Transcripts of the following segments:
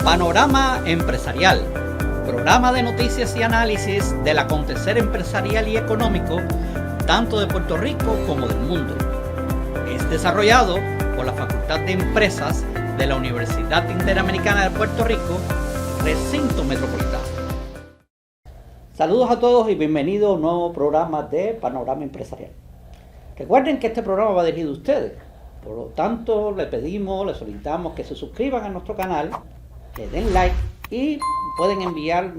Panorama Empresarial, programa de noticias y análisis del acontecer empresarial y económico, tanto de Puerto Rico como del mundo. Es desarrollado por la Facultad de Empresas de la Universidad Interamericana de Puerto Rico, Recinto Metropolitano. Saludos a todos y bienvenidos a un nuevo programa de Panorama Empresarial. Recuerden que este programa va dirigido a ustedes, por lo tanto les solicitamos que se suscriban a nuestro canal, le den like y pueden enviar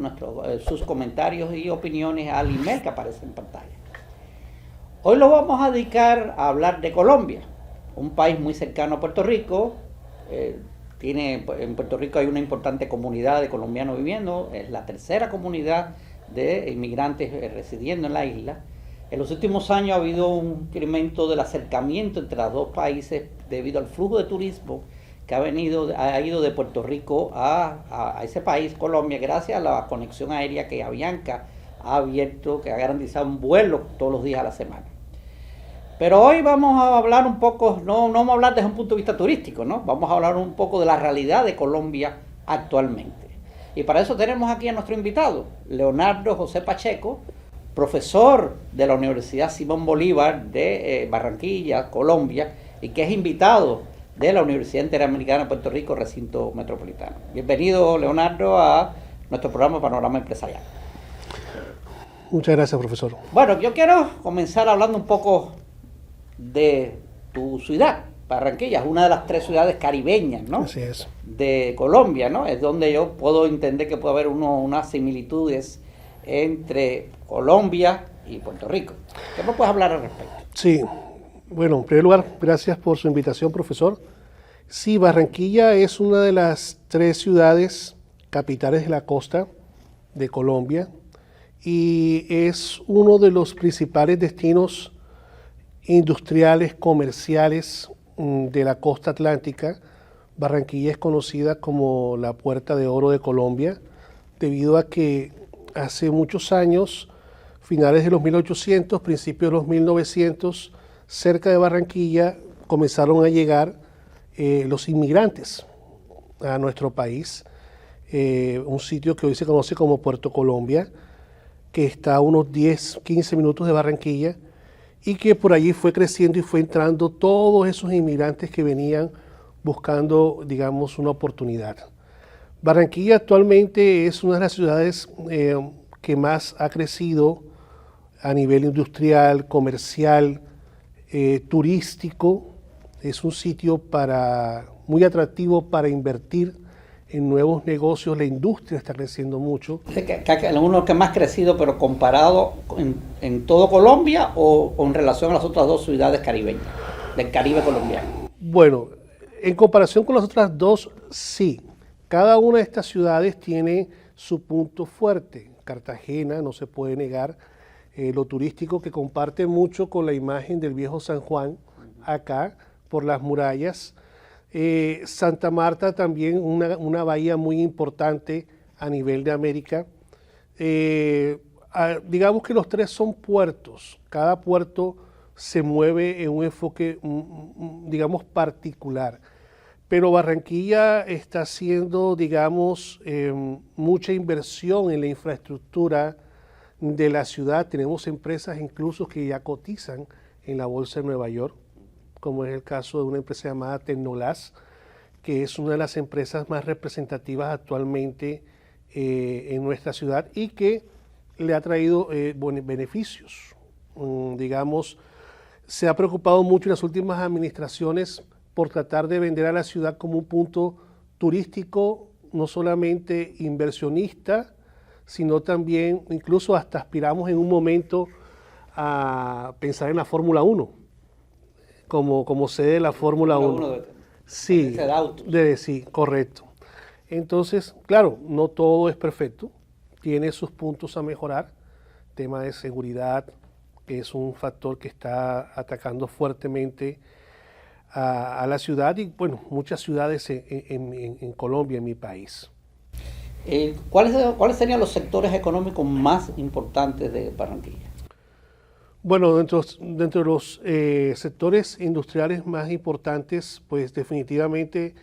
sus comentarios y opiniones al email que aparece en pantalla. Hoy lo vamos a dedicar a hablar de Colombia, un país muy cercano a Puerto Rico. En Puerto Rico hay una importante comunidad de colombianos viviendo, es la tercera comunidad de inmigrantes residiendo en la isla. En los últimos años ha habido un incremento del acercamiento entre los dos países debido al flujo de turismo que ha ido de Puerto Rico a ese país, Colombia, gracias a la conexión aérea que Avianca ha abierto, que ha garantizado un vuelo todos los días a la semana. Pero hoy vamos a hablar un poco, no vamos a hablar desde un punto de vista turístico, ¿no? Vamos a hablar un poco de la realidad de Colombia actualmente. Y para eso tenemos aquí a nuestro invitado, Leonardo José Pacheco, profesor de la Universidad Simón Bolívar de Barranquilla, Colombia, y que es invitado de la Universidad Interamericana de Puerto Rico, Recinto Metropolitano. Bienvenido, Leonardo, a nuestro programa Panorama Empresarial. Muchas gracias, profesor. Bueno, yo quiero comenzar hablando un poco de tu ciudad. Barranquilla es una de las 3 ciudades caribeñas, ¿no? Así es. De Colombia, ¿no? Es donde yo puedo entender que puede haber unas similitudes entre Colombia y Puerto Rico. ¿Qué me puedes hablar al respecto? Sí, bueno, en primer lugar, gracias por su invitación, profesor. Sí, Barranquilla es una de las 3 ciudades capitales de la costa de Colombia y es uno de los principales destinos industriales, comerciales de la costa atlántica. Barranquilla es conocida como la Puerta de Oro de Colombia, debido a que hace muchos años, finales de los 1800, principios de los 1900, cerca de Barranquilla comenzaron a llegar los inmigrantes a nuestro país, un sitio que hoy se conoce como Puerto Colombia, que está a unos 10, 15 minutos de Barranquilla, y que por allí fue creciendo y fue entrando todos esos inmigrantes que venían buscando, digamos, una oportunidad. Barranquilla actualmente es una de las ciudades que más ha crecido a nivel industrial, comercial, turístico. Es un sitio muy atractivo para invertir en nuevos negocios. La industria está creciendo mucho. ¿Uno que más ha crecido, pero comparado en todo Colombia o en relación a las otras 2 ciudades caribeñas, del Caribe colombiano? Bueno, en comparación con las otras 2, sí. Cada una de estas ciudades tiene su punto fuerte. Cartagena, no se puede negar, lo turístico, que comparte mucho con la imagen del viejo San Juan, acá, por las murallas. Santa Marta también, una bahía muy importante a nivel de América. Digamos que los 3 son puertos. Cada puerto se mueve en un enfoque, digamos, particular. Pero Barranquilla está haciendo, digamos, mucha inversión en la infraestructura de la ciudad. Tenemos empresas incluso que ya cotizan en la Bolsa de Nueva York, como es el caso de una empresa llamada Tecnolas, que es una de las empresas más representativas actualmente en nuestra ciudad y que le ha traído beneficios. Digamos, se ha preocupado mucho en las últimas administraciones por tratar de vender a la ciudad como un punto turístico, no solamente inversionista, sino también, incluso hasta aspiramos en un momento a pensar en la Fórmula 1, como sede de la Fórmula 1. Sí, sí, correcto. Entonces, claro, no todo es perfecto, tiene sus puntos a mejorar, tema de seguridad, que es un factor que está atacando fuertemente a la ciudad y, bueno, muchas ciudades en Colombia, en mi país. ¿Cuáles serían los sectores económicos más importantes de Barranquilla? Bueno, dentro de los sectores industriales más importantes, pues definitivamente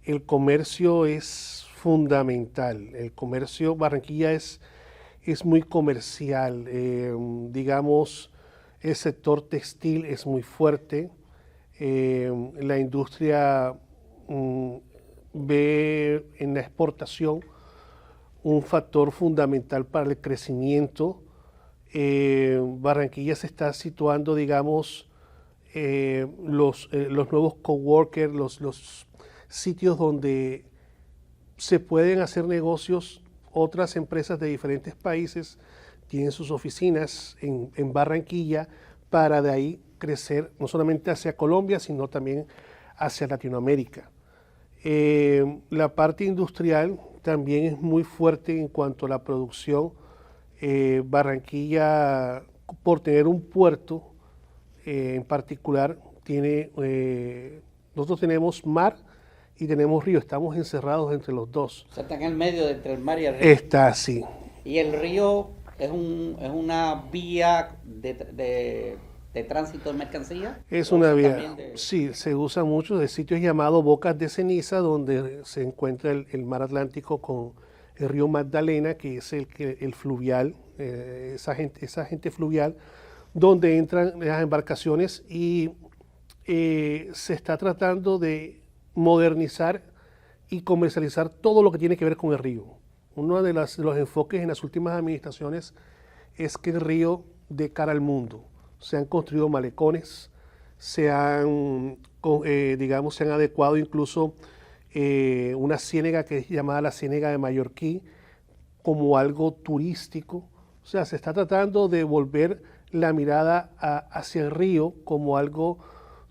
el comercio es fundamental. El comercio, Barranquilla es muy comercial, digamos, el sector textil es muy fuerte, la industria ve en la exportación un factor fundamental para el crecimiento. Barranquilla se está situando, digamos, los nuevos coworkers, los sitios donde se pueden hacer negocios. Otras empresas de diferentes países tienen sus oficinas en Barranquilla para de ahí crecer no solamente hacia Colombia, sino también hacia Latinoamérica. La parte industrial también es muy fuerte en cuanto a la producción. Barranquilla, por tener un puerto en particular, nosotros tenemos mar y tenemos río, estamos encerrados entre los dos. O sea, está en el medio entre el mar y el río. Está así. Y el río es una vía de tránsito de mercancía. Es una vía, sí, se usa mucho de sitios llamados bocas de ceniza, donde se encuentra el mar Atlántico con el río Magdalena, que es el fluvial, esa gente fluvial, donde entran las embarcaciones y se está tratando de modernizar y comercializar todo lo que tiene que ver con el río. Uno de los enfoques en las últimas administraciones es que el río dé cara al mundo. Se han construido malecones, se han adecuado incluso una ciénaga que es llamada la Ciénaga de Mallorquí como algo turístico. O sea, se está tratando de volver la mirada hacia el río como algo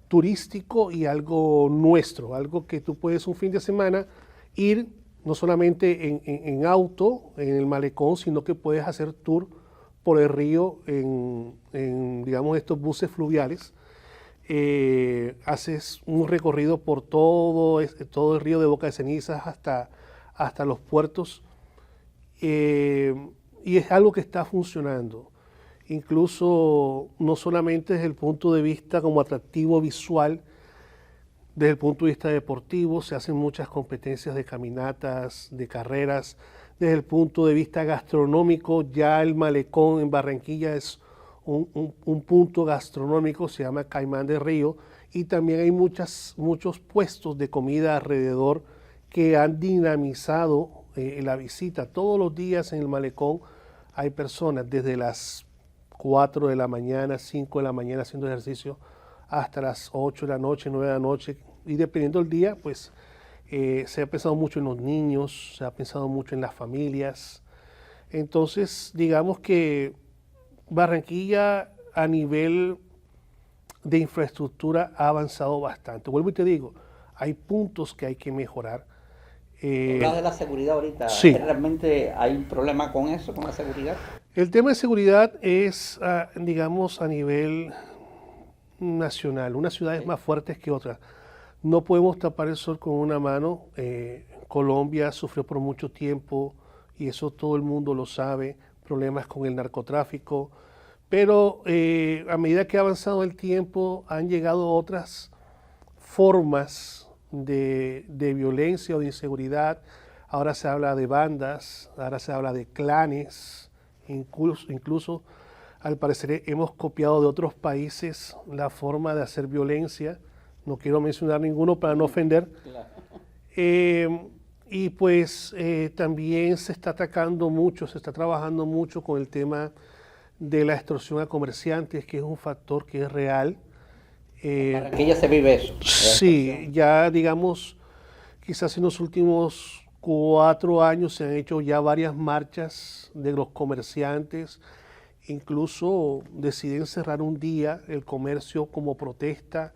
turístico y algo nuestro, algo que tú puedes un fin de semana ir no solamente en auto, en el malecón, sino que puedes hacer tour por el río digamos, estos buses fluviales. Haces un recorrido por todo el río de Boca de Cenizas hasta los puertos, y es algo que está funcionando. Incluso no solamente desde el punto de vista como atractivo visual, desde el punto de vista deportivo, se hacen muchas competencias de caminatas, de carreras. Desde el punto de vista gastronómico, ya el malecón en Barranquilla es un punto gastronómico, se llama Caimán de Río, y también hay muchos puestos de comida alrededor que han dinamizado la visita. Todos los días en el malecón hay personas desde las 4 de la mañana, 5 de la mañana haciendo ejercicio, hasta las 8 de la noche, 9 de la noche, y dependiendo del día, pues se ha pensado mucho en los niños, se ha pensado mucho en las familias. Entonces, digamos que Barranquilla a nivel de infraestructura ha avanzado bastante. Vuelvo y te digo, hay puntos que hay que mejorar. Hablas de la seguridad ahorita. Sí. ¿Realmente hay un problema con eso, con la seguridad? El tema de seguridad es, digamos, a nivel nacional. Unas ciudades más fuertes que otras. No podemos tapar el sol con una mano. Colombia sufrió por mucho tiempo, y eso todo el mundo lo sabe, problemas con el narcotráfico. Pero a medida que ha avanzado el tiempo, han llegado otras formas de violencia o de inseguridad. Ahora se habla de bandas, ahora se habla de clanes, incluso al parecer hemos copiado de otros países la forma de hacer violencia. No quiero mencionar ninguno para no ofender. Claro. Y pues también se está atacando mucho, se está trabajando mucho con el tema de la extorsión a comerciantes, que es un factor que es real. Para que ya se vive eso. Sí, ya digamos, quizás en los últimos 4 años se han hecho ya varias marchas de los comerciantes, incluso deciden cerrar un día el comercio como protesta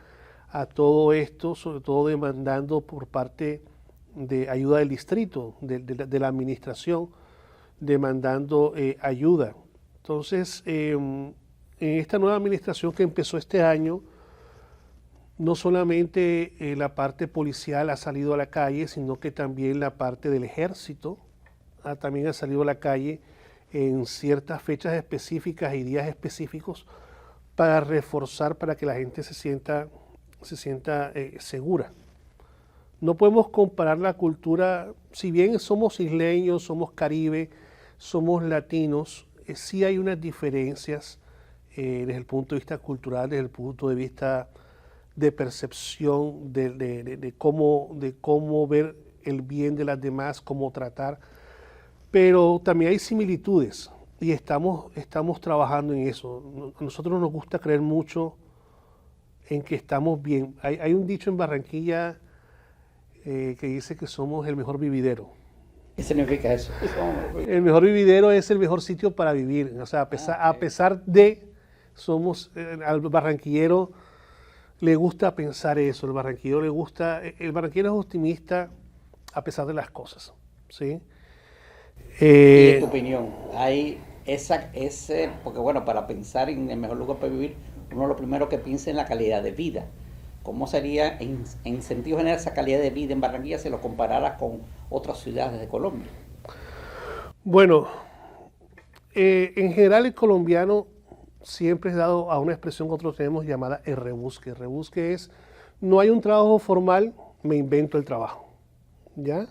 a todo esto, sobre todo demandando por parte de ayuda del distrito, de la administración, demandando ayuda. Entonces, en esta nueva administración que empezó este año, no solamente la parte policial ha salido a la calle, sino que también la parte del ejército también ha salido a la calle en ciertas fechas específicas y días específicos para reforzar, para que la gente se sienta segura. No podemos comparar la cultura si bien somos isleños, somos caribe, somos latinos, sí hay unas diferencias desde el punto de vista cultural, desde el punto de vista de percepción de cómo ver el bien de las demás, cómo tratar, pero también hay similitudes y estamos trabajando en eso. A nosotros nos gusta creer mucho en que estamos bien. Hay un dicho en Barranquilla que dice que somos el mejor vividero. ¿Qué significa eso? El mejor vividero es el mejor sitio para vivir. O sea, a pesar de, al barranquillero le gusta pensar eso, el barranquillero es optimista a pesar de las cosas, ¿sí? Y en tu opinión, hay porque bueno, para pensar en el mejor lugar para vivir, uno lo primero que piensa en la calidad de vida. ¿Cómo sería en sentido general esa calidad de vida en Barranquilla si lo compararas con otras ciudades de Colombia? Bueno, en general el colombiano siempre es dado a una expresión que nosotros tenemos llamada el rebusque. El rebusque es, no hay un trabajo formal, me invento el trabajo, ¿ya?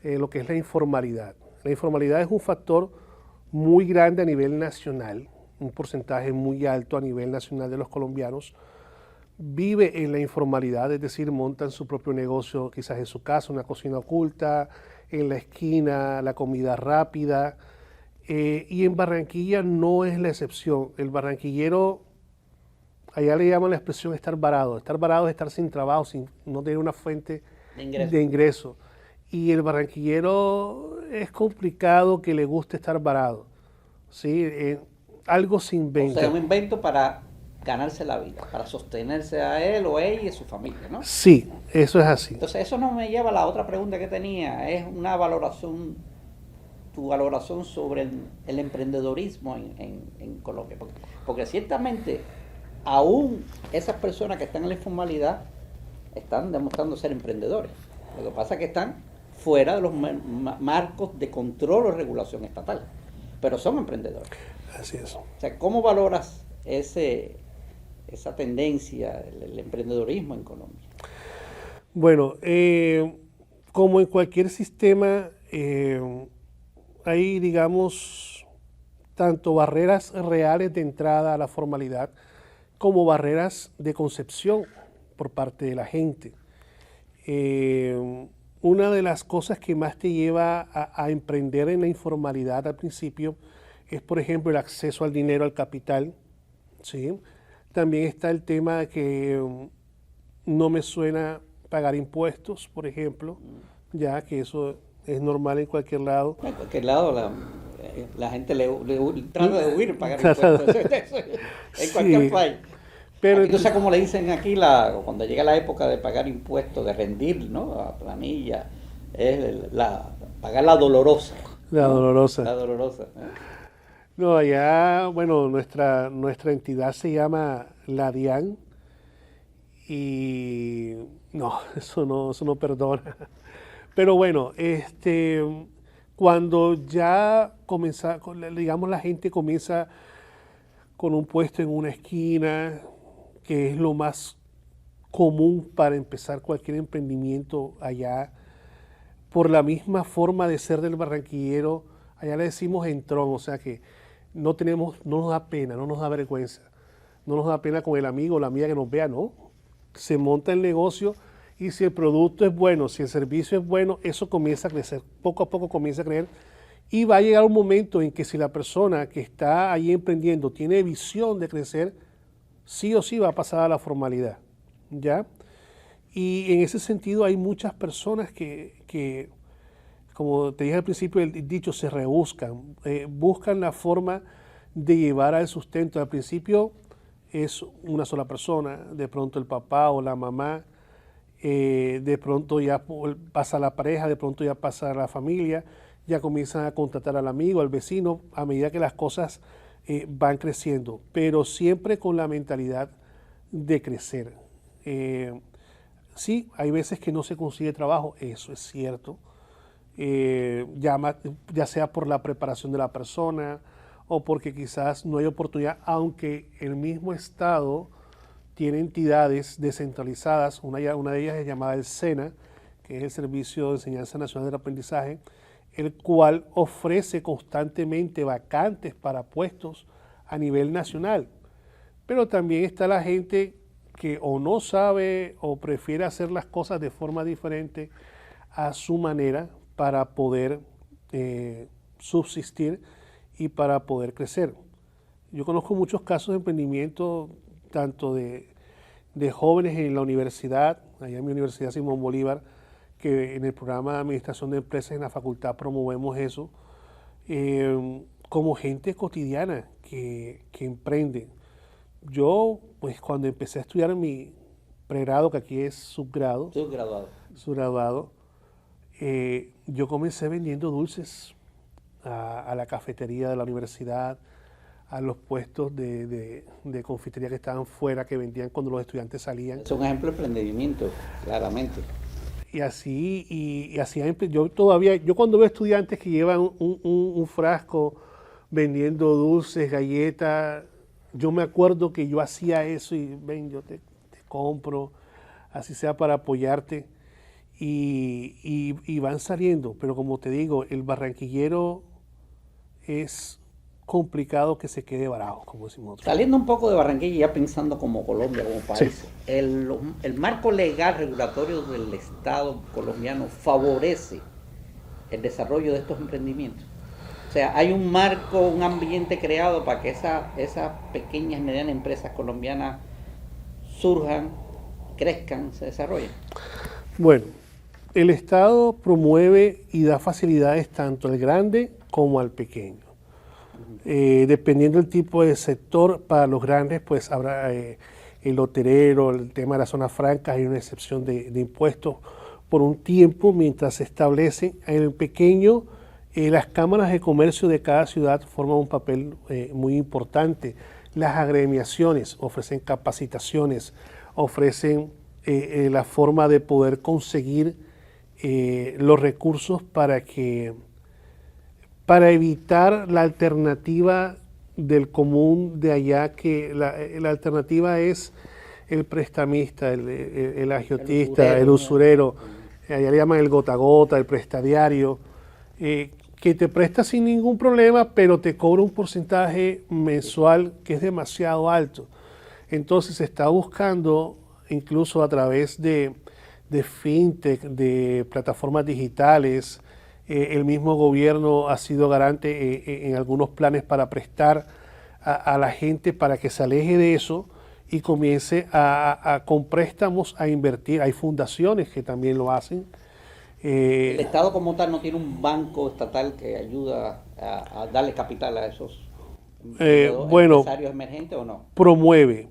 Okay. Lo que es la informalidad. La informalidad es un factor muy grande a nivel nacional, un porcentaje muy alto a nivel nacional de los colombianos vive en la informalidad, es decir, montan su propio negocio, quizás en su casa, una cocina oculta, en la esquina, la comida rápida, y en Barranquilla no es la excepción. El barranquillero, allá le llaman la expresión estar varado. Estar varado es estar sin trabajo, sin no tener una fuente de ingreso. Y el barranquillero es complicado que le guste estar varado, ¿sí? Algo se inventa. O sea, un invento para ganarse la vida, para sostenerse a él o ella y a su familia, ¿no? Sí, eso es así. Entonces eso nos me lleva a la otra pregunta que tenía, es una valoración, tu valoración sobre el emprendedorismo en Colombia, porque ciertamente aún esas personas que están en la informalidad están demostrando ser emprendedores, lo que pasa es que están fuera de los marcos de control o regulación estatal, pero son emprendedores. Así es. O sea, ¿cómo valoras esa tendencia, el emprendedorismo en Colombia? Bueno, como en cualquier sistema, hay, digamos, tanto barreras reales de entrada a la formalidad como barreras de concepción por parte de la gente. Una de las cosas que más te lleva a emprender en la informalidad al principio es, por ejemplo, el acceso al dinero, al capital, ¿sí? También está el tema de que no me suena pagar impuestos, por ejemplo, ya que eso es normal en cualquier lado. En cualquier lado la gente trata de huir pagar impuestos, en cualquier país. Pero aquí, no sé cómo le dicen aquí cuando llega la época de pagar impuestos, de rendir, ¿no? La planilla, es pagar la dolorosa. La dolorosa. La dolorosa. No, allá, bueno, nuestra entidad se llama la DIAN y no, eso no perdona. Pero bueno, cuando ya comienza, digamos, la gente comienza con un puesto en una esquina, que es lo más común para empezar cualquier emprendimiento allá, por la misma forma de ser del barranquillero, allá le decimos entrón, o sea que no nos da pena, no nos da vergüenza, no nos da pena con el amigo o la amiga que nos vea, no. Se monta el negocio y si el producto es bueno, si el servicio es bueno, eso comienza a crecer, poco a poco comienza a crecer y va a llegar un momento en que si la persona que está ahí emprendiendo tiene visión de crecer, sí o sí va a pasar a la formalidad, ¿ya? Y en ese sentido hay muchas personas que como te dije al principio del dicho, se rebuscan, buscan la forma de llevar al sustento. Al principio es una sola persona, de pronto el papá o la mamá, de pronto ya pasa la pareja, de pronto ya pasa la familia, ya comienzan a contratar al amigo, al vecino, a medida que las cosas van creciendo, pero siempre con la mentalidad de crecer. Sí, hay veces que no se consigue trabajo, eso es cierto, ya sea por la preparación de la persona o porque quizás no hay oportunidad, aunque el mismo Estado tiene entidades descentralizadas, una de ellas es llamada el SENA, que es el Servicio de Enseñanza Nacional del Aprendizaje, el cual ofrece constantemente vacantes para puestos a nivel nacional. Pero también está la gente que o no sabe o prefiere hacer las cosas de forma diferente a su manera para poder subsistir y para poder crecer. Yo conozco muchos casos de emprendimiento, tanto de jóvenes en la universidad, allá en mi Universidad Simón Bolívar, que en el programa de Administración de Empresas en la facultad promovemos eso, como gente cotidiana que emprende. Yo, pues cuando empecé a estudiar mi pregrado, que aquí es subgraduado, yo comencé vendiendo dulces a la cafetería de la universidad, a los puestos de confitería que estaban fuera, que vendían cuando los estudiantes salían. Es un ejemplo de emprendimiento, claramente. Y así, yo cuando veo estudiantes que llevan un frasco vendiendo dulces, galletas, yo me acuerdo que yo hacía eso y ven, yo te compro, así sea para apoyarte, y van saliendo. Pero como te digo, el barranquillero es complicado que se quede varado, como decimos nosotros. Saliendo un poco de Barranquilla y ya pensando como Colombia, como país, sí. El marco legal regulatorio del Estado colombiano favorece el desarrollo de estos emprendimientos. O sea, hay un marco, un ambiente creado para que esas pequeñas y medianas empresas colombianas surjan, crezcan, se desarrollen. Bueno, el Estado promueve y da facilidades tanto al grande como al pequeño. Dependiendo del tipo de sector, para los grandes pues habrá el hotelero, el tema de las zonas francas, hay una excepción de impuestos por un tiempo mientras se establece. En el pequeño, las cámaras de comercio de cada ciudad forman un papel muy importante. Las agremiaciones ofrecen capacitaciones, ofrecen la forma de poder conseguir los recursos para evitar la alternativa del común de allá, que la alternativa es el prestamista, el agiotista, el usurero, allá le llaman el gota a gota, el prestadiario, que te presta sin ningún problema, pero te cobra un porcentaje mensual que es demasiado alto. Entonces se está buscando, incluso a través de fintech, de plataformas digitales, el mismo gobierno ha sido garante en algunos planes para prestar a la gente para que se aleje de eso y comience con préstamos a invertir. Hay fundaciones que también lo hacen. ¿El Estado como tal no tiene un banco estatal que ayuda a darle capital a esos empresarios emergentes o no? Promueve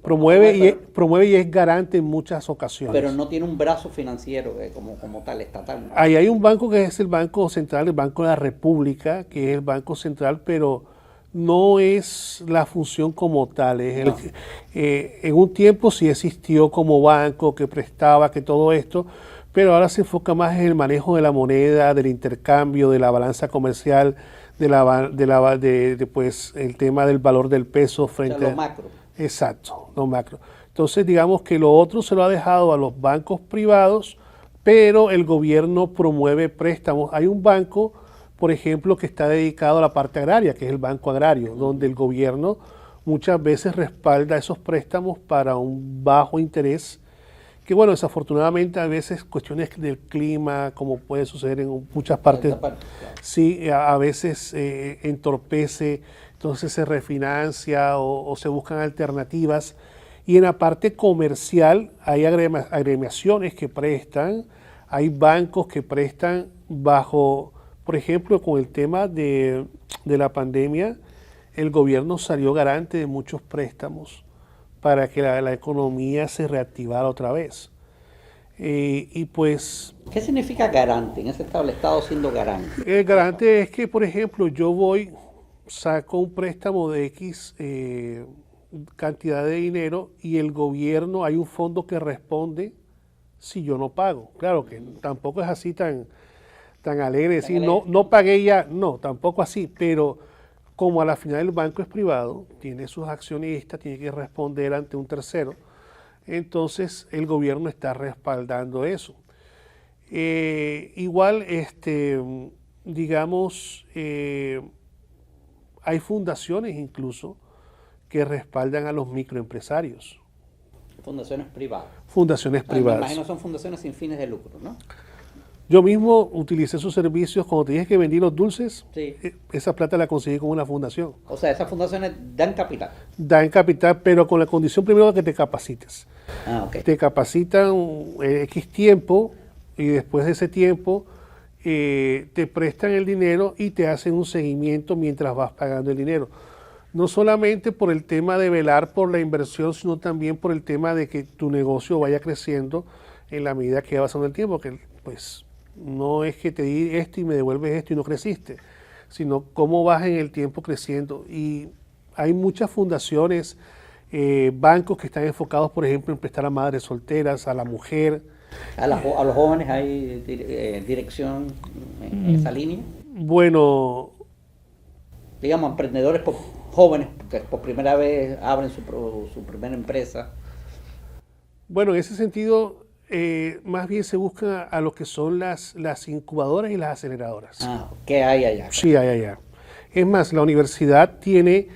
y es garante en muchas ocasiones. Pero no tiene un brazo financiero como tal estatal, ¿no? Ahí hay un banco que es el Banco Central, el Banco de la República, que es el Banco Central, pero no es la función como tal. En un tiempo sí existió como banco que prestaba, que todo esto, pero ahora se enfoca más en el manejo de la moneda, del intercambio, de la balanza comercial, pues el tema del valor del peso frente a lo macro. Exacto, lo macro. Entonces digamos que lo otro se lo ha dejado a los bancos privados, pero el gobierno promueve préstamos. Hay un banco, por ejemplo, que está dedicado a la parte agraria, que es el Banco Agrario, donde el gobierno muchas veces respalda esos préstamos para un bajo interés, que bueno, desafortunadamente a veces cuestiones del clima, como puede suceder en muchas partes, sí, a veces entorpece, entonces se refinancia o se buscan alternativas. Y en la parte comercial hay agremiaciones que prestan, hay bancos que prestan bajo, por ejemplo, con el tema de la pandemia, el gobierno salió garante de muchos préstamos para que la economía se reactivara otra vez. Y pues... ¿Qué significa garante en ese estado, el Estado siendo garante? El garante es que, por ejemplo, saco un préstamo de X cantidad de dinero y el gobierno, hay un fondo que responde si yo no pago. Claro que tampoco es así tan alegre decir, no pagué ya, no, tampoco así, pero como a la final el banco es privado, tiene sus accionistas, tiene que responder ante un tercero, entonces el gobierno está respaldando eso. Igual, digamos, hay fundaciones incluso que respaldan a los microempresarios. Fundaciones privadas. Fundaciones privadas. Me imagino son fundaciones sin fines de lucro, ¿no? Yo mismo utilicé sus servicios cuando te dije que vendí los dulces. Sí. Esa plata la conseguí con una fundación. O sea, esas fundaciones dan capital. Dan capital, pero con la condición primero de que te capacites. Ok. Te capacitan X tiempo y después de ese tiempo te prestan el dinero y te hacen un seguimiento mientras vas pagando el dinero. No solamente por el tema de velar por la inversión, sino también por el tema de que tu negocio vaya creciendo en la medida que va pasando el tiempo, que pues no es que te di esto y me devuelves esto y no creciste, sino cómo vas en el tiempo creciendo. Y hay muchas fundaciones, bancos que están enfocados, por ejemplo, en prestar a madres solteras, a la mujer. ¿A los jóvenes hay dirección en esa línea? Bueno, digamos, emprendedores jóvenes que por primera vez abren su primera empresa. Bueno, en ese sentido, más bien se buscan a lo que son las incubadoras y las aceleradoras. ¿Qué hay allá? Sí, hay allá. Es más, la universidad tiene,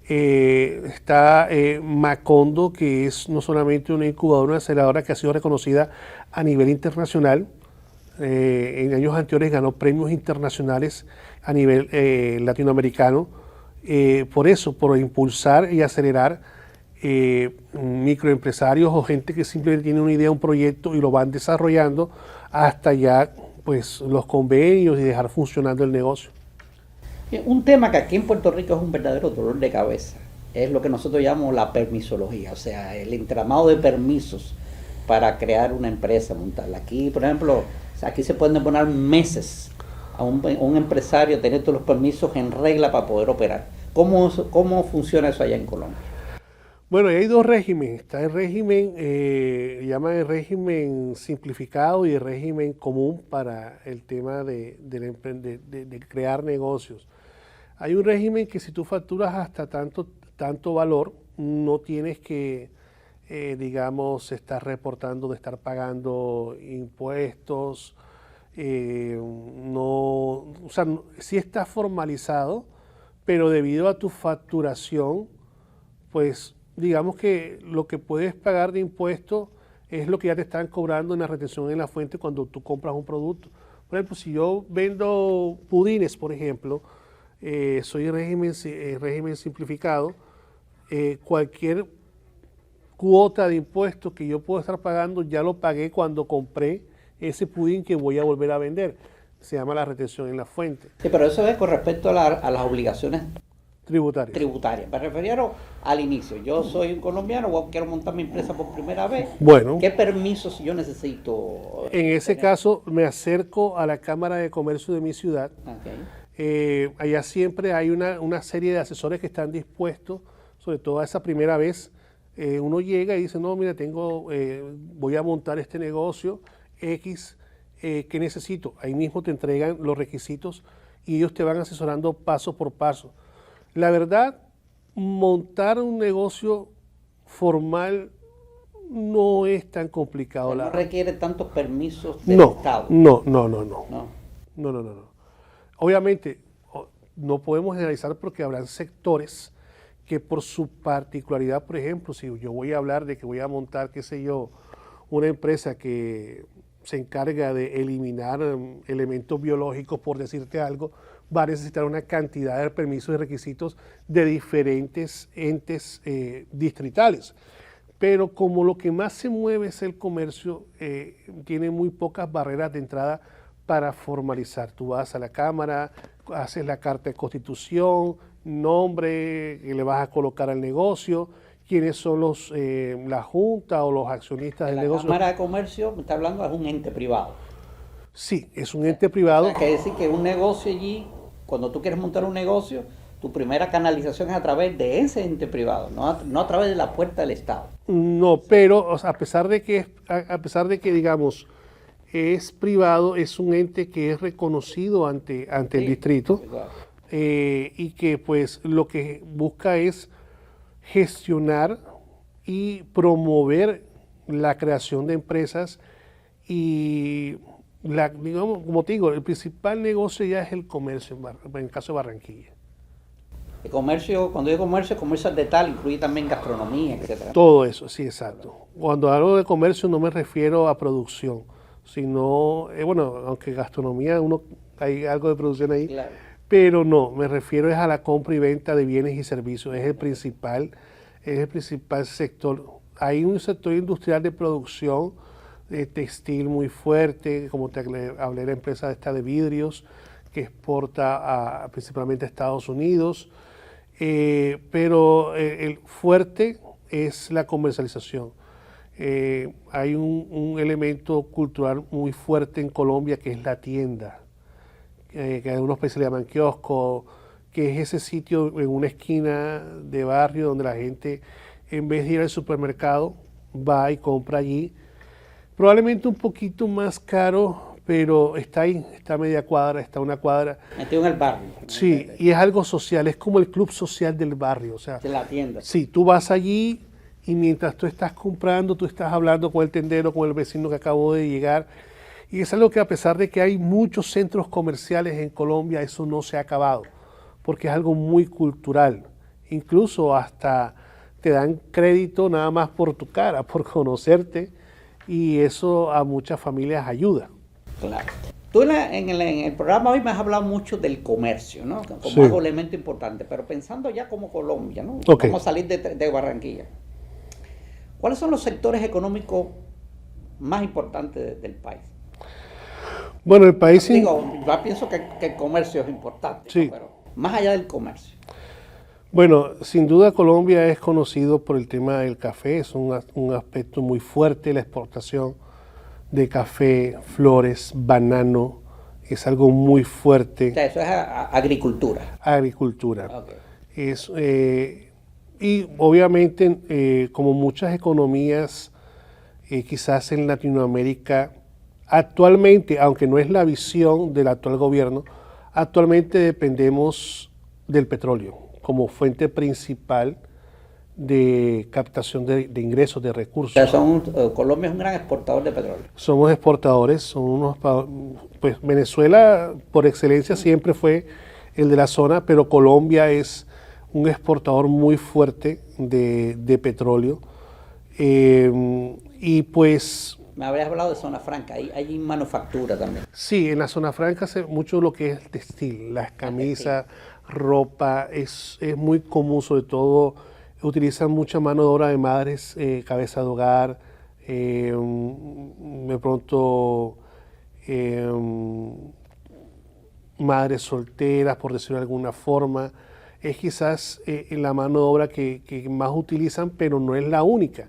está Macondo, que es no solamente una incubadora, una aceleradora que ha sido reconocida a nivel internacional. En años anteriores ganó premios internacionales a nivel latinoamericano. Por eso, por impulsar y acelerar microempresarios o gente que simplemente tiene una idea, un proyecto y lo van desarrollando hasta ya pues los convenios y dejar funcionando el negocio. Un tema que aquí en Puerto Rico es un verdadero dolor de cabeza es lo que nosotros llamamos la permisología, o sea, el entramado de permisos para crear una empresa, montarla. Aquí, por ejemplo, aquí se pueden poner meses a un empresario tener todos los permisos en regla para poder operar. ¿Cómo funciona eso allá en Colombia? Bueno, hay dos regímenes. Está el régimen, llaman el régimen simplificado y el régimen común para el tema de crear negocios. Hay un régimen que si tú facturas hasta tanto valor, no tienes que, digamos, estar reportando, de estar pagando impuestos. No, o sea, sí está formalizado, pero debido a tu facturación, pues digamos que lo que puedes pagar de impuestos es lo que ya te están cobrando en la retención en la fuente cuando tú compras un producto. Por ejemplo, si yo vendo pudines, por ejemplo, soy régimen simplificado, cualquier cuota de impuestos que yo puedo estar pagando ya lo pagué cuando compré ese pudín que voy a volver a vender. Se llama la retención en la fuente. Sí, pero eso es con respecto a las obligaciones tributarias. Me refiero al inicio. Yo soy un colombiano, quiero montar mi empresa por primera vez. Bueno. ¿Qué permisos yo necesito? En ese caso me acerco a la Cámara de Comercio de mi ciudad. Okay. Allá siempre hay una serie de asesores que están dispuestos, sobre todo a esa primera vez. Uno llega y dice, no, mira, voy a montar este negocio X, ¿qué necesito? Ahí mismo te entregan los requisitos y ellos te van asesorando paso por paso. La verdad, montar un negocio formal no es tan complicado. No requiere tantos permisos del Estado. No. Obviamente, no podemos generalizar porque habrán sectores que por su particularidad, por ejemplo, si yo voy a hablar de que voy a montar, qué sé yo, una empresa que se encarga de eliminar elementos biológicos, por decirte algo, va a necesitar una cantidad de permisos y requisitos de diferentes entes distritales. Pero como lo que más se mueve es el comercio, tiene muy pocas barreras de entrada para formalizar. Tú vas a la Cámara, haces la carta de constitución, nombre que le vas a colocar al negocio, quiénes son la junta o los accionistas del negocio. La Cámara de Comercio, me está hablando, es un ente privado. Sí, es un ente privado. O sea, quiere decir que un negocio allí, cuando tú quieres montar un negocio, tu primera canalización es a través de ese ente privado, no a través de la puerta del Estado. No, pero o sea, a pesar de que digamos es privado, es un ente que es reconocido ante el distrito, y que pues lo que busca es gestionar y promover la creación de empresas y digamos, como te digo, el principal negocio ya es el comercio, en el caso de Barranquilla. El comercio, cuando digo comercio, comercio al detalle, incluye también gastronomía, etcétera. Todo eso, sí, exacto. Cuando hablo de comercio no me refiero a producción, sino, bueno, aunque gastronomía hay algo de producción ahí, Claro. pero no, me refiero es a la compra y venta de bienes y servicios, es el principal sector. Hay un sector industrial de producción textil muy fuerte, como te hablé, la empresa esta de vidrios que exporta principalmente a Estados Unidos, pero el fuerte es la comercialización. Hay un elemento cultural muy fuerte en Colombia que es la tienda, que en algunos países le llaman kiosco, que es ese sitio en una esquina de barrio donde la gente, en vez de ir al supermercado, va y compra allí. Probablemente un poquito más caro, pero está ahí, está a media cuadra, está a una cuadra. Metido en el barrio. Sí, y es algo social, es como el club social del barrio. O sea, De la tienda. sí, tú vas allí y mientras tú estás comprando, tú estás hablando con el tendero, con el vecino que acabó de llegar. Y es algo que a pesar de que hay muchos centros comerciales en Colombia, eso no se ha acabado, porque es algo muy cultural. Incluso hasta te dan crédito nada más por tu cara, por conocerte, y eso a muchas familias ayuda. Claro. Tú en el programa hoy me has hablado mucho del comercio, ¿no? Como Sí. algo elemento importante, pero pensando ya como Colombia, ¿no? Ok. Vamos a salir de Barranquilla. ¿Cuáles son los sectores económicos más importantes del país? Bueno, el país... Digo, yo pienso que el comercio es importante, Sí. ¿no? Pero más allá del comercio. Bueno, sin duda Colombia es conocido por el tema del café, es un aspecto muy fuerte, la exportación de café, flores, banano, es algo muy O fuerte, sea, eso es agricultura. agricultura. Ok. Y obviamente, como muchas economías, quizás en Latinoamérica, actualmente, aunque no es la visión del actual gobierno, actualmente dependemos del petróleo como fuente principal de captación de ingresos, de O recursos. sea, Colombia es un gran exportador de petróleo. Somos exportadores, pues Venezuela por excelencia siempre fue el de la zona, pero Colombia es un exportador muy fuerte de petróleo. Y pues Me habrías hablado de zona franca, hay manufactura también. sí, en la zona franca mucho lo que es el textil, las camisas, ropa, es muy común, sobre todo utilizan mucha mano de obra de madres, cabeza de hogar, de pronto madres solteras, por decirlo de alguna forma. Es quizás la mano de obra que más utilizan, pero no es la única.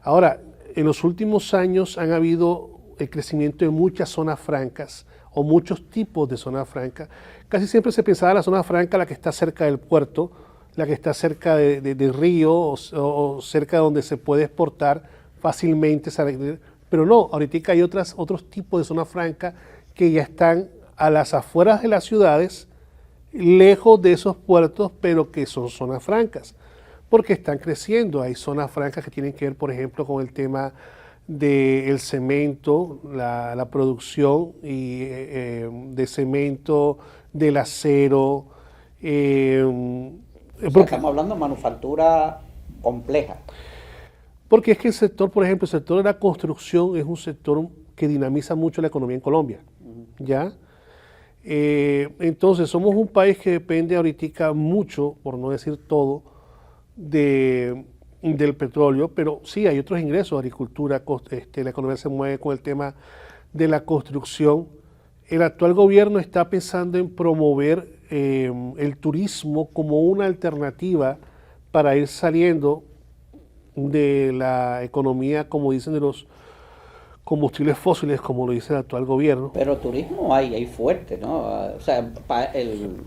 Ahora, en los últimos años han habido el crecimiento de muchas zonas francas o muchos tipos de zonas francas. Casi siempre se pensaba en la zona franca, la que está cerca del puerto, la que está cerca del río o cerca donde se puede exportar fácilmente, pero no, ahorita hay otros tipos de zona franca que ya están a las afueras de las ciudades, lejos de esos puertos, pero que son zonas francas, porque están creciendo. Hay zonas francas que tienen que ver, por ejemplo, con el tema del cemento, la producción de cemento, del acero. O sea, estamos hablando de manufactura compleja. Porque es que el sector, por ejemplo, el sector de la construcción es un sector que dinamiza mucho la economía en Colombia, ¿ya? Entonces, somos un país que depende ahorita mucho, por no decir todo, del petróleo, pero sí hay otros ingresos, agricultura, la economía se mueve con el tema de la construcción. El actual gobierno está pensando en promover el turismo como una alternativa para ir saliendo de la economía, como dicen, de los combustibles fósiles, como lo dice el actual gobierno. Pero turismo hay fuerte, ¿no? O sea,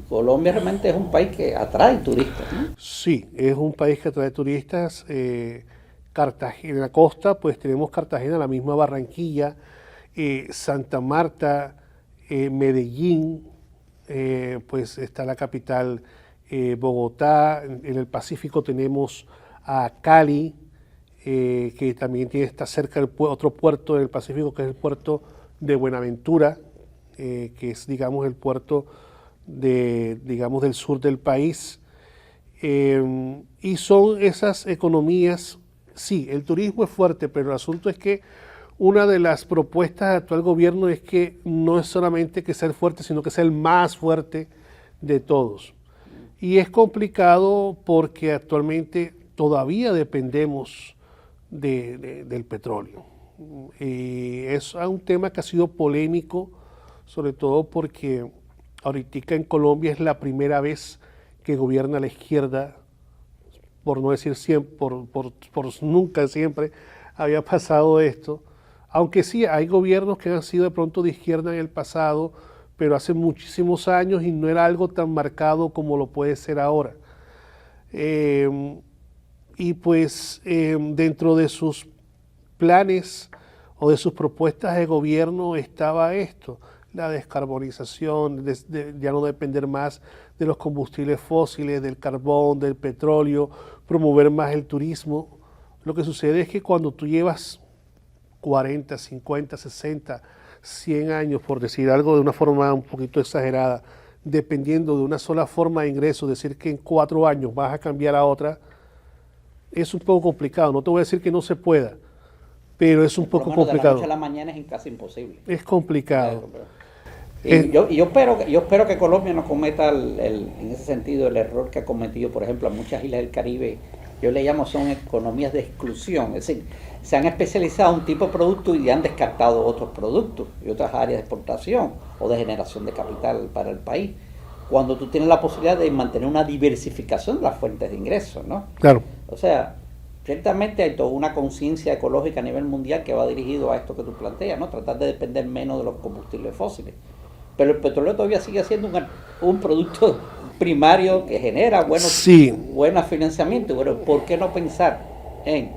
Colombia realmente es un país que atrae turistas, ¿no? Sí, es un país que atrae turistas. Cartagena, en la costa, pues tenemos Cartagena, la misma Barranquilla, Santa Marta, Medellín, pues está la capital Bogotá. En el Pacífico tenemos a Cali, que también está cerca del otro puerto del Pacífico, que es el puerto de Buenaventura, que es, digamos, el puerto digamos, del sur del país. Y son esas economías, sí, el turismo es fuerte, pero el asunto es que una de las propuestas del actual gobierno es que no es solamente que sea el fuerte, sino que sea el más fuerte de todos. Y es complicado porque actualmente todavía dependemos del petróleo. Es un tema que ha sido polémico, sobre todo porque ahorita en Colombia es la primera vez que gobierna la izquierda, por no decir siempre, por nunca siempre había pasado esto, aunque sí hay gobiernos que han sido de pronto de izquierda en el pasado, pero hace muchísimos años y no era algo tan marcado como lo puede ser ahora. Y pues dentro de sus planes o de sus propuestas de gobierno estaba esto, la descarbonización, ya no depender más de los combustibles fósiles, del carbón, del petróleo, promover más el turismo. Lo que sucede es que cuando tú llevas 40, 50, 60, 100 años, por decir algo de una forma un poquito exagerada, dependiendo de una sola forma de ingreso, decir que en 4 años vas a cambiar a otra, es un poco complicado. No te voy a decir que no se pueda, pero es un poco complicado. De la noche a la mañana es casi imposible. Es complicado. Yo espero que Colombia no cometa en ese sentido el error que ha cometido, por ejemplo, a muchas islas del Caribe. Yo le llamo son economías de exclusión, es decir, se han especializado en un tipo de producto y han descartado otros productos y otras áreas de exportación o de generación de capital para el país, cuando tú tienes la posibilidad de mantener una diversificación de las fuentes de ingresos, ¿no? Claro. O sea, ciertamente hay toda una conciencia ecológica a nivel mundial que va dirigido a esto que tú planteas, ¿no? Tratar de depender menos de los combustibles fósiles. Pero el petróleo todavía sigue siendo un producto primario que genera buenos financiamientos. Bueno, ¿por qué no pensar en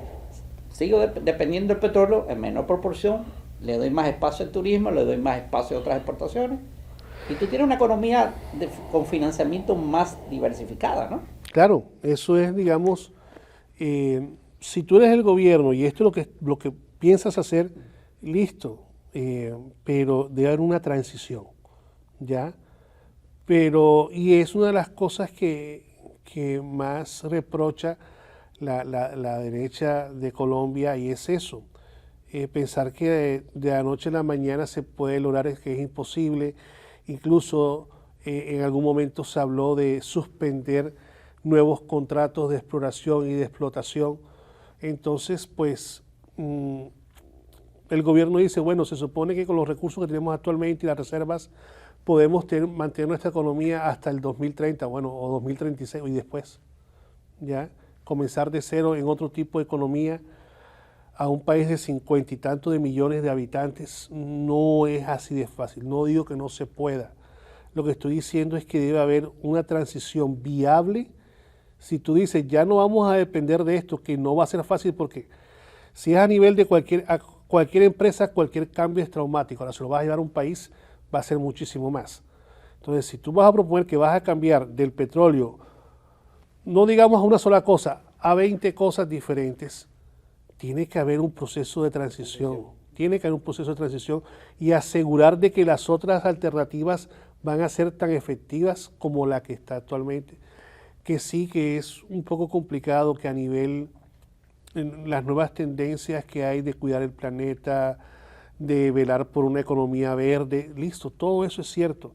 sigo dependiendo del petróleo en menor proporción, le doy más espacio al turismo, le doy más espacio a otras exportaciones? Y tú tienes una economía con financiamiento más diversificada, ¿no? Claro, eso es, digamos, si tú eres el gobierno y esto es lo que piensas hacer, listo, pero debe haber una transición, ¿ya? Y es una de las cosas que más reprocha la derecha de Colombia, y es eso, pensar que de la noche a la mañana se puede lograr, es que es imposible. Incluso en algún momento se habló de suspender nuevos contratos de exploración y de explotación. Entonces, pues, el gobierno dice, bueno, se supone que con los recursos que tenemos actualmente y las reservas podemos mantener nuestra economía hasta el 2030, bueno, o 2036 y después, ¿ya? Comenzar de cero en otro tipo de economía a un país de 50 y tantos de millones de habitantes no es así de fácil. No digo que no se pueda. Lo que estoy diciendo es que debe haber una transición viable. Si tú dices, ya no vamos a depender de esto, que no va a ser fácil porque si es a nivel de cualquier empresa, cualquier cambio es traumático. Ahora, si lo vas a llevar a un país, va a ser muchísimo más. Entonces, si tú vas a proponer que vas a cambiar del petróleo, no digamos a una sola cosa, a 20 cosas diferentes, tiene que haber un proceso de transición. Tiene que haber un proceso de transición y asegurar de que las otras alternativas van a ser tan efectivas como la que está actualmente. Que sí que es un poco complicado que a nivel, en las nuevas tendencias que hay de cuidar el planeta, de velar por una economía verde, listo, todo eso es cierto,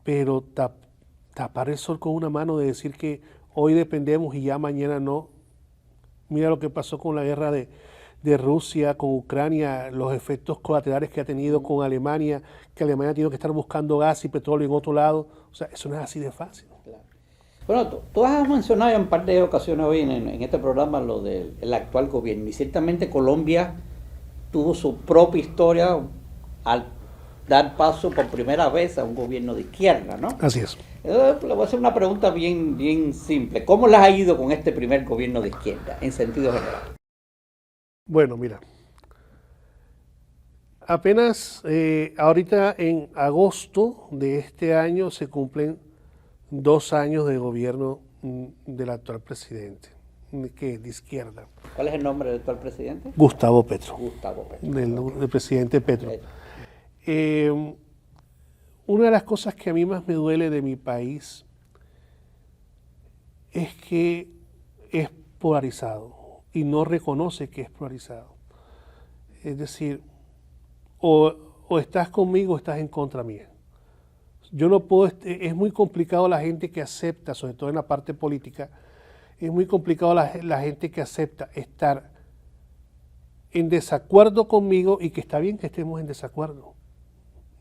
pero tapar el sol con una mano de decir que hoy dependemos y ya mañana no. Mira lo que pasó con la guerra de Rusia con Ucrania, los efectos colaterales que ha tenido con Alemania, que Alemania ha tenido que estar buscando gas y petróleo en otro lado. O sea, eso no es así de fácil. Claro. Bueno, tú has mencionado en un par de ocasiones hoy en este programa lo del actual gobierno, y ciertamente Colombia tuvo su propia historia al dar paso por primera vez a un gobierno de izquierda, ¿no? Así es. Le voy a hacer una pregunta bien simple. ¿Cómo les ha ido con este primer gobierno de izquierda, en sentido general? Bueno, mira, apenas ahorita en agosto de este año se cumplen 2 años de gobierno del actual presidente, que es de izquierda. ¿Cuál es el nombre del actual presidente? Gustavo Petro. Gustavo Petro. Del presidente Petro. Una de las cosas que a mí más me duele de mi país es que es polarizado y no reconoce que es polarizado. Es decir, o estás conmigo o estás en contra mía. Yo no puedo, es muy complicado la gente que acepta, sobre todo en la parte política, es muy complicado la gente que acepta estar en desacuerdo conmigo y que está bien que estemos en desacuerdo.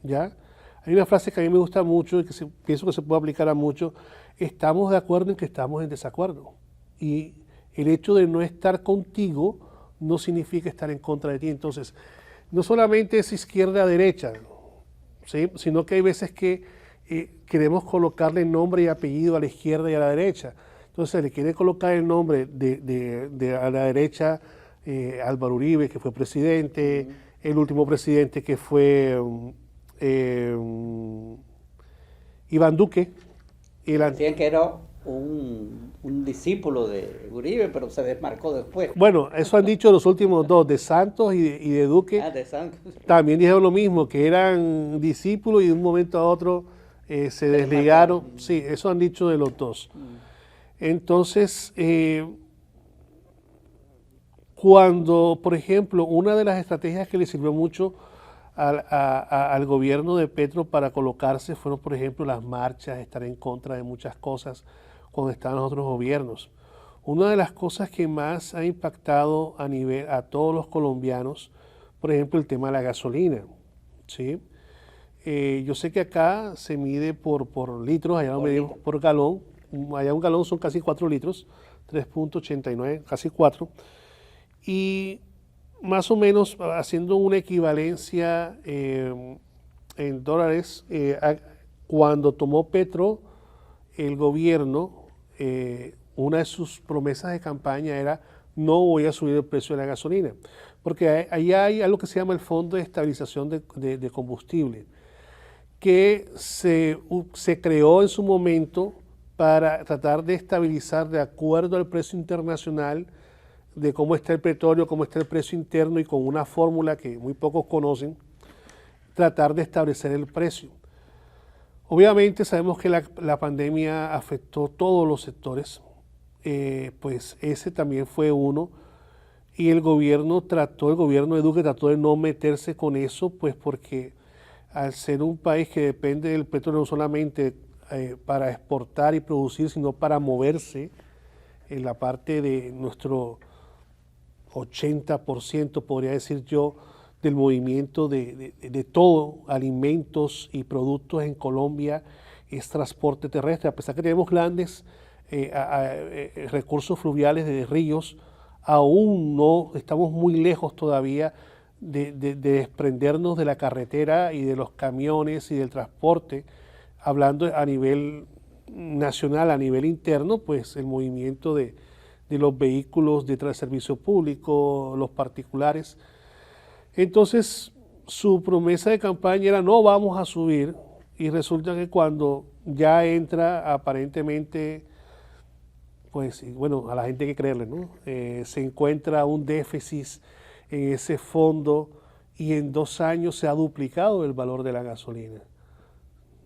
¿Ya? Hay una frase que a mí me gusta mucho y que pienso que se puede aplicar a muchos: estamos de acuerdo en que estamos en desacuerdo. Y el hecho de no estar contigo no significa estar en contra de ti. Entonces, no solamente es izquierda-derecha, ¿sí? Sino que hay veces que queremos colocarle nombre y apellido a la izquierda y a la derecha. Entonces, se le quiere colocar el nombre de a la derecha Álvaro Uribe, que fue presidente, el último presidente que fue Iván Duque. Decían que era un discípulo de Uribe, pero se desmarcó después. Bueno, eso han dicho los últimos dos, de Santos y de Duque. De Santos. También dijeron lo mismo, que eran discípulos y de un momento a otro se desligaron. Sí, eso han dicho de los dos. Entonces, cuando, por ejemplo, una de las estrategias que le sirvió mucho al gobierno de Petro para colocarse fueron, por ejemplo, las marchas, estar en contra de muchas cosas cuando estaban los otros gobiernos. Una de las cosas que más ha impactado a todos los colombianos, por ejemplo, el tema de la gasolina, ¿sí? Yo sé que acá se mide por litros, allá lo medimos por galón. Allá un galón son casi 4 litros, 3.89, casi 4. Y más o menos haciendo una equivalencia en dólares, cuando tomó Petro el gobierno, una de sus promesas de campaña era: no voy a subir el precio de la gasolina, porque ahí hay algo que se llama el Fondo de Estabilización de Combustible, que se creó en su momento para tratar de estabilizar de acuerdo al precio internacional de cómo está el petróleo, cómo está el precio interno, y con una fórmula que muy pocos conocen, tratar de establecer el precio. Obviamente sabemos que la pandemia afectó todos los sectores, pues ese también fue uno, y el gobierno de Duque trató de no meterse con eso, pues porque al ser un país que depende del petróleo no solamente para exportar y producir, sino para moverse, en la parte de nuestro 80%, podría decir yo, del movimiento de todo, alimentos y productos en Colombia, es transporte terrestre. A pesar que tenemos grandes recursos fluviales de ríos, aún no estamos muy lejos todavía de desprendernos de la carretera y de los camiones y del transporte. Hablando a nivel nacional, a nivel interno, pues el movimiento de los vehículos de servicio público, los particulares. Entonces, su promesa de campaña era: no vamos a subir, y resulta que cuando ya entra aparentemente, pues bueno, a la gente hay que creerle, ¿no? Se encuentra un déficit en ese fondo, y en 2 años se ha duplicado el valor de la gasolina.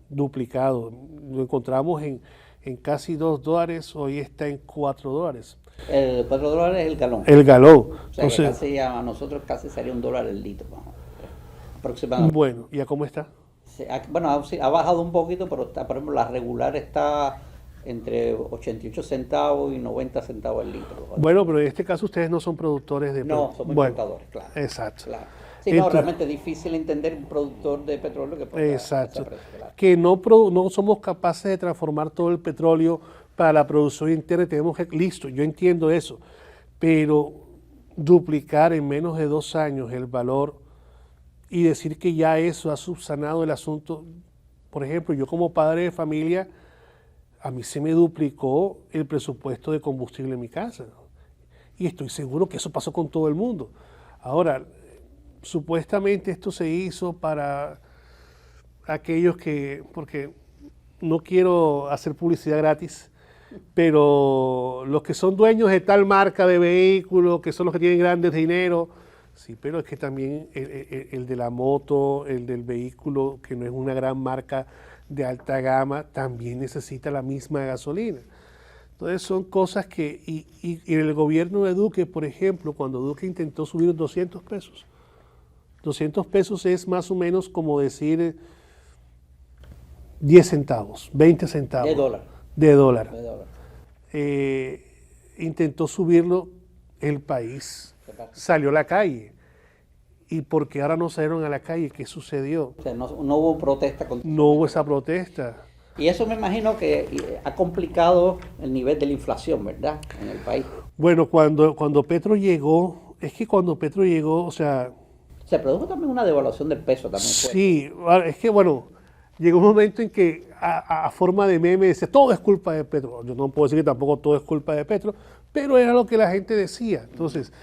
Duplicado. Lo encontramos en casi $2, hoy está en $4. El $4 es el galón. El galón. O sea, entonces, que casi a nosotros casi sería $1 el litro, aproximadamente. Bueno, ¿y a cómo está? Bueno, ha bajado un poquito, pero está, por ejemplo, la regular está entre 88 centavos y 90 centavos el litro. Bueno, pero en este caso ustedes no son productores de petróleo. No, somos importadores, claro. Exacto. Claro. Sí, no, realmente es difícil entender un productor de petróleo que pueda. Exacto. Precio, claro. Que no somos capaces de transformar todo el petróleo para la producción interna. Tenemos que, listo, yo entiendo eso, pero duplicar en menos de 2 años el valor y decir que ya eso ha subsanado el asunto. Por ejemplo, yo como padre de familia, a mí se me duplicó el presupuesto de combustible en mi casa. Y estoy seguro que eso pasó con todo el mundo. Ahora, supuestamente esto se hizo para aquellos porque no quiero hacer publicidad gratis, pero los que son dueños de tal marca de vehículos, que son los que tienen grandes dinero, Sí, pero es que también el de la moto, el del vehículo, que no es una gran marca de alta gama, también necesita la misma gasolina. Entonces son cosas que, y el gobierno de Duque, por ejemplo, cuando Duque intentó subir 200 pesos, 200 pesos es más o menos como decir 10 centavos, 20 centavos. De dólar. De dólar. De dólar. Intentó subirlo, el país salió a la calle. ¿Y por qué ahora no salieron a la calle? ¿Qué sucedió? O sea, no hubo protesta. No hubo esa protesta. Y eso me imagino que ha complicado el nivel de la inflación, ¿verdad? En el país. Bueno, cuando Petro llegó, es que cuando Petro llegó, o sea... Se produjo también una devaluación del peso también. Sí, es que bueno, llegó un momento en que a forma de meme dice, todo es culpa de Petro. Yo no puedo decir que tampoco todo es culpa de Petro, pero era lo que la gente decía. Entonces,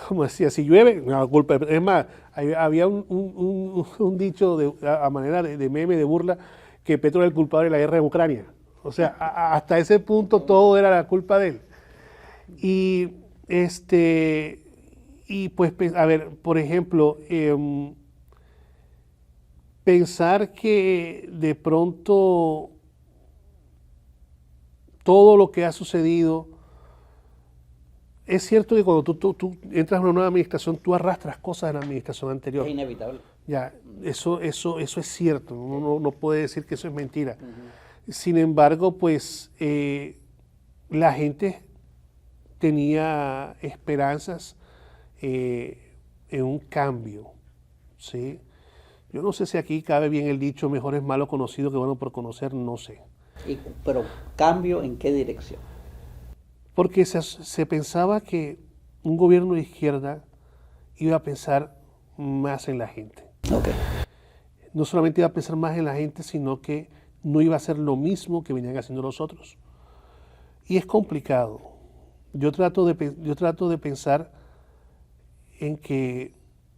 como decía, si llueve, no es culpa de Petro. Es más, había un dicho a manera de meme, de burla, que Petro era el culpable de la guerra en Ucrania. O sea, hasta ese punto todo era la culpa de él. Y pues, a ver, por ejemplo, pensar que de pronto todo lo que ha sucedido, es cierto que cuando tú entras en una nueva administración, tú arrastras cosas de la administración anterior. Es inevitable. Ya, eso es cierto, uno no puede decir que eso es mentira. Sin embargo, pues la gente tenía esperanzas en un cambio, ¿sí? Yo no sé si aquí cabe bien el dicho, mejor es malo conocido que bueno por conocer, no sé. Pero ¿cambio en qué dirección? Porque se pensaba que un gobierno de izquierda iba a pensar más en la gente. Okay. No solamente iba a pensar más en la gente, sino que no iba a hacer lo mismo que venían haciendo los otros. Y es complicado. Yo trato de pensar en que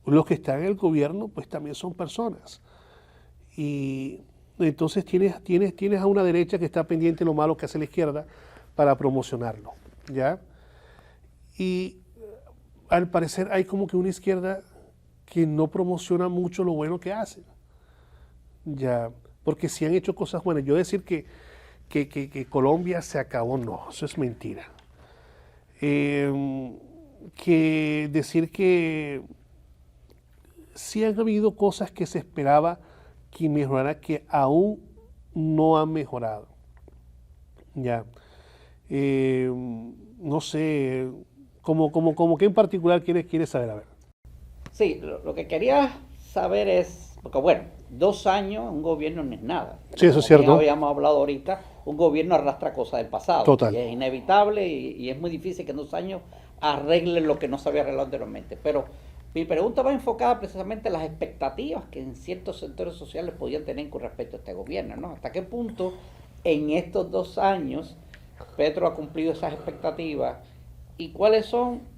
los que están en el gobierno pues también son personas. Y entonces tienes a una derecha que está pendiente de lo malo que hace la izquierda para promocionarlo, ¿ya? Y al parecer hay como que una izquierda que no promociona mucho lo bueno que hacen, ya, porque si han hecho cosas buenas. Yo decir que Colombia se acabó, no, eso es mentira. Que decir que sí han habido cosas que se esperaba que mejorara, que aún no han mejorado, ya. No sé, como que en particular quieres saber, a ver. Sí, lo que quería saber es, porque bueno, 2 años un gobierno no es nada. Sí, eso es cierto. Como habíamos hablado ahorita, un gobierno arrastra cosas del pasado. Total. Y es inevitable y es muy difícil que en 2 años arreglen lo que no se había arreglado anteriormente. Pero mi pregunta va enfocada precisamente en las expectativas que en ciertos sectores sociales podían tener con respecto a este gobierno, ¿no? ¿Hasta qué punto en estos 2 años Petro ha cumplido esas expectativas? ¿Y cuáles son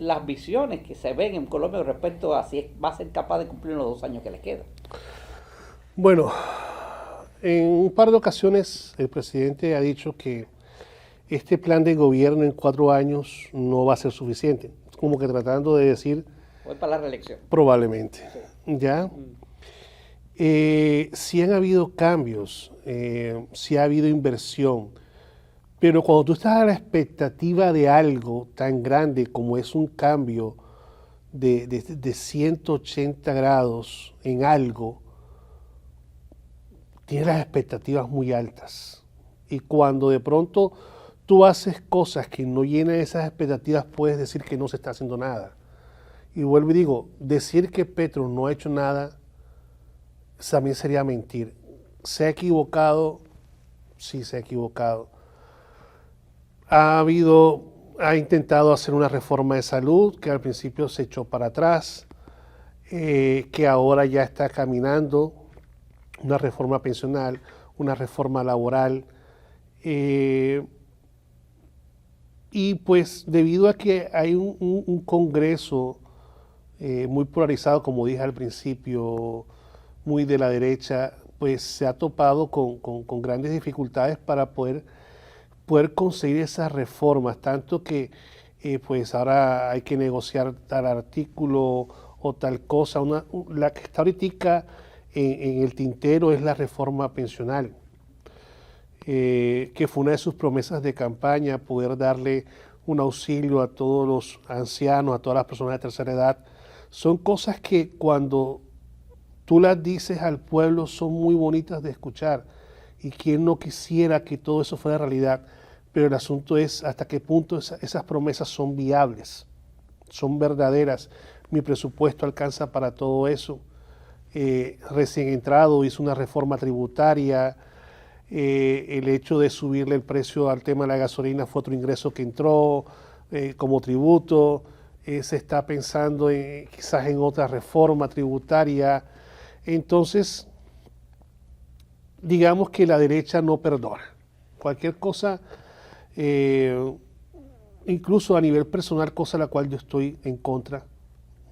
las visiones que se ven en Colombia respecto a si va a ser capaz de cumplir los 2 años que le quedan? Bueno, en un par de ocasiones el presidente ha dicho que este plan de gobierno en 4 años no va a ser suficiente. Como que tratando de decir... Voy para la reelección. Probablemente. Sí. ¿Ya? Sí han habido cambios, sí ha habido inversión, pero cuando tú estás a la expectativa de algo tan grande como es un cambio de 180 grados en algo, tienes las expectativas muy altas. Y cuando de pronto tú haces cosas que no llenan esas expectativas, puedes decir que no se está haciendo nada. Y vuelvo y digo, decir que Petro no ha hecho nada también sería mentir. ¿Se ha equivocado? Sí, se ha equivocado. Ha intentado hacer una reforma de salud que al principio se echó para atrás, que ahora ya está caminando, una reforma pensional, una reforma laboral, y pues debido a que hay un Congreso muy polarizado, como dije al principio, muy de la derecha, pues se ha topado con grandes dificultades para poder conseguir esas reformas, tanto que pues ahora hay que negociar tal artículo o tal cosa. La que está ahorita en el tintero es la reforma pensional, que fue una de sus promesas de campaña, poder darle un auxilio a todos los ancianos, a todas las personas de tercera edad. Son cosas que cuando tú las dices al pueblo son muy bonitas de escuchar, y quién no quisiera que todo eso fuera realidad, pero el asunto es hasta qué punto esas promesas son viables, son verdaderas. Mi presupuesto alcanza para todo eso. Recién entrado hizo una reforma tributaria, el hecho de subirle el precio al tema de la gasolina fue otro ingreso que entró como tributo. Se está pensando quizás en otra reforma tributaria. Entonces, digamos que la derecha no perdona. Cualquier cosa, incluso a nivel personal, cosa a la cual yo estoy en contra,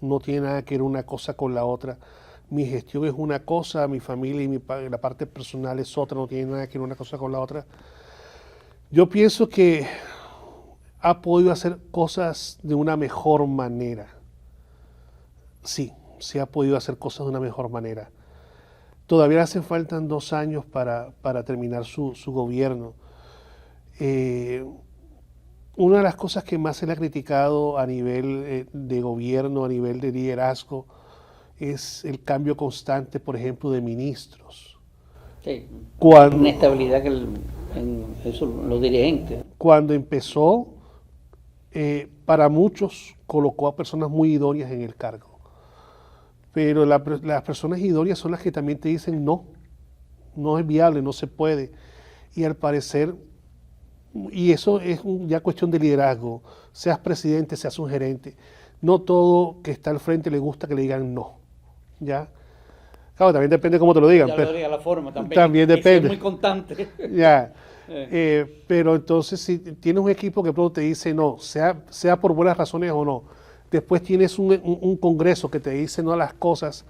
no tiene nada que ver una cosa con la otra. Mi gestión es una cosa, mi familia y la parte personal es otra, no tiene nada que ver una cosa con la otra. Yo pienso que ha podido hacer cosas de una mejor manera. Sí ha podido hacer cosas de una mejor manera. Todavía le hacen faltan 2 años para terminar su gobierno. Una de las cosas que más se le ha criticado a nivel de gobierno, a nivel de liderazgo, es el cambio constante, por ejemplo, de ministros. Sí, inestabilidad en los dirigentes. Cuando empezó, para muchos colocó a personas muy idóneas en el cargo. Pero las personas idóneas son las que también te dicen no es viable, no se puede. Y al parecer, y eso es ya cuestión de liderazgo, seas presidente, seas un gerente, no todo que está al frente le gusta que le digan no, ¿ya? Claro, también depende cómo te lo digan. Ya pero, lo diga la forma también. También depende. Es muy constante. Ya. Pero entonces si tienes un equipo que pronto te dice no, sea por buenas razones o no, después tienes un congreso que te dice no a las cosas,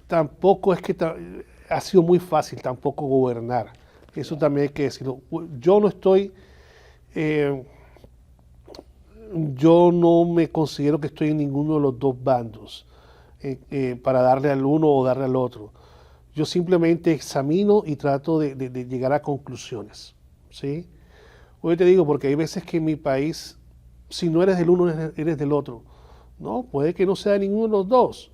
tampoco es que ha sido muy fácil tampoco gobernar. Eso también hay que decirlo. Yo no me considero que estoy en ninguno de los dos bandos para darle al uno o darle al otro. Yo simplemente examino y trato de llegar a conclusiones, ¿sí? Hoy te digo, porque hay veces que en mi país, si no eres del uno, eres del otro. No, puede que no sea ninguno de los dos.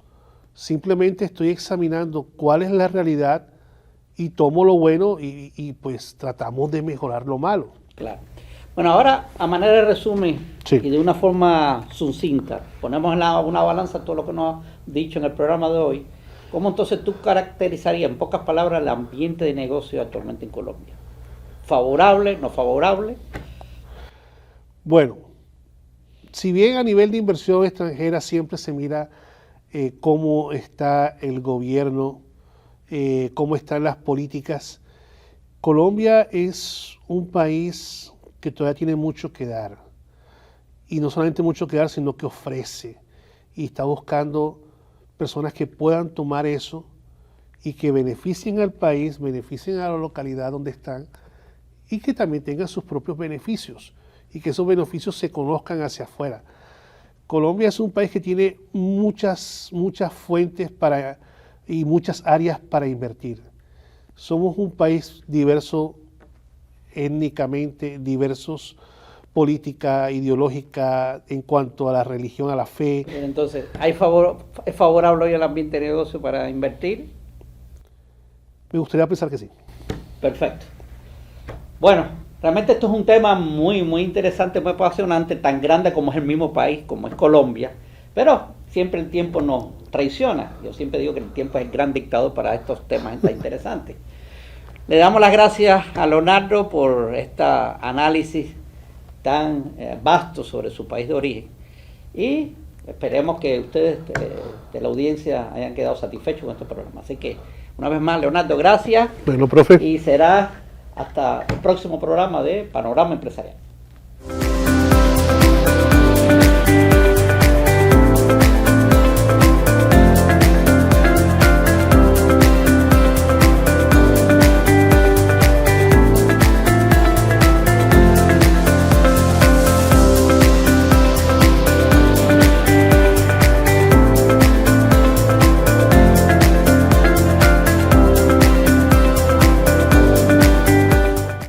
Simplemente estoy examinando cuál es la realidad y tomo lo bueno y pues tratamos de mejorar lo malo. Claro. Bueno, ahora a manera de resumen Sí. y de una forma sucinta, ponemos en una balanza todo lo que nos has dicho en el programa de hoy. ¿Cómo entonces tú caracterizarías en pocas palabras el ambiente de negocio actualmente en Colombia? ¿Favorable, no favorable? Bueno, si bien a nivel de inversión extranjera siempre se mira cómo está el gobierno, cómo están las políticas, Colombia es un país que todavía tiene mucho que dar. Y no solamente mucho que dar, sino que ofrece. Y está buscando personas que puedan tomar eso y que beneficien al país, beneficien a la localidad donde están y que también tengan sus propios beneficios y que esos beneficios se conozcan hacia afuera. Colombia es un país que tiene muchas fuentes y muchas áreas para invertir. Somos un país diverso étnicamente, diversos política, ideológica, en cuanto a la religión, a la fe. Entonces, ¿es favorable hoy el ambiente de negocio para invertir? Me gustaría pensar que sí. Perfecto. Bueno, realmente esto es un tema muy, muy interesante, muy apasionante, tan grande como es el mismo país, como es Colombia, pero siempre el tiempo nos traiciona. Yo siempre digo que el tiempo es el gran dictador para estos temas tan interesantes. Le damos las gracias a Leonardo por este análisis tan vasto sobre su país de origen y esperemos que ustedes de la audiencia hayan quedado satisfechos con este programa. Así que una vez más, Leonardo, gracias. Bueno, profe. Y será hasta el próximo programa de Panorama Empresarial.